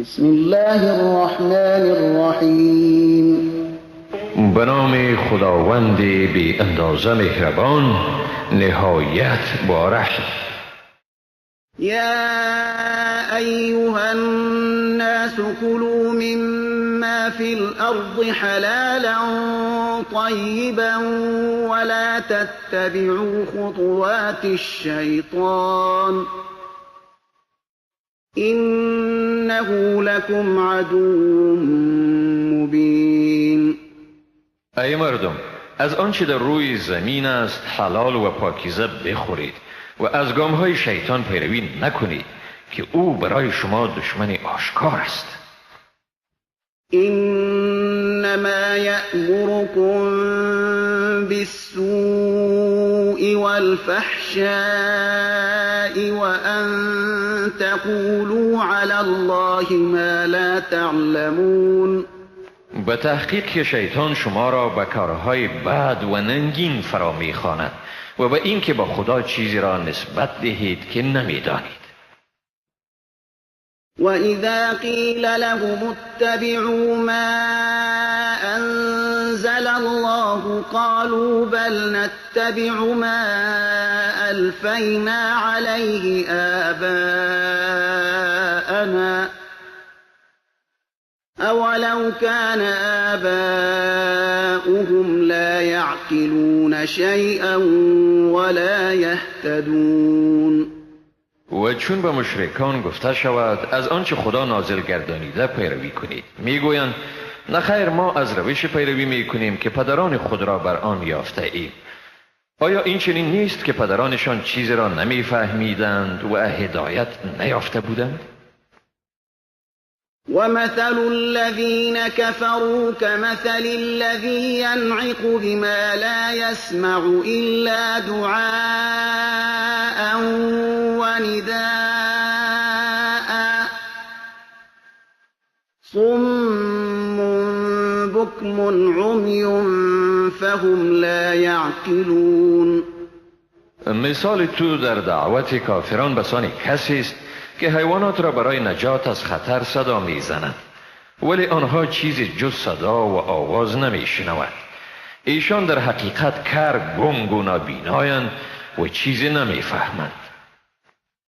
بسم الله الرحمن الرحیم. به نام خداوند بی اندازه مهربان نهایت بارش. یا ایها الناس كلوا مما في الأرض حلالا طيبا ولا تتبعوا خطوات الشيطان إنه لكم عدو مبین. ای مردم، از آنچه در روی زمین است حلال و پاکیزه بخورید و از گامهای شیطان پیروی نکنید که او برای شما دشمن آشکار است. انما یأمرکم بالسوء والفحشاء وان تقولوا علی الله ما لا تعلمون. به تحقیق که شیطان شما را به کارهای بد و ننگین فرا می‌خواند و به این که با خدا چیزی را نسبت دهید که نمی‌دانید. و اذا قیل لهم اتبعوا ما انزل الله قالوا بل نتبع ما الفینا علیه آباءنا اولو كان آباؤهم لا يعقلون شيئا ولا يهتدون. و چون به مشرکان گفته شود از آنچه خدا نازل گردانیده پیروی کنید، میگویند نه خیر، ما از روش پیروی میکنیم که پدران خود را بر آن یافته ایم. آیا این چنین نیست که پدرانشان چیزی را نمیفهمیدند و هدایت نیافته بودند؟ ومثل الذين كفروا كمثل الذي ينعق بما لا يسمع إلا دعاء ونداء صم بكم عمي فهم لا يعقلون. مثال تو در دعوت کافران بسان کسی است که حیوانات را برای نجات از خطر صدا میزنند، ولی آنها چیزی جز صدا و آواز نمیشنوند. ایشان در حقیقت کر، گنگ و نابینایند و چیزی نمیفهمند.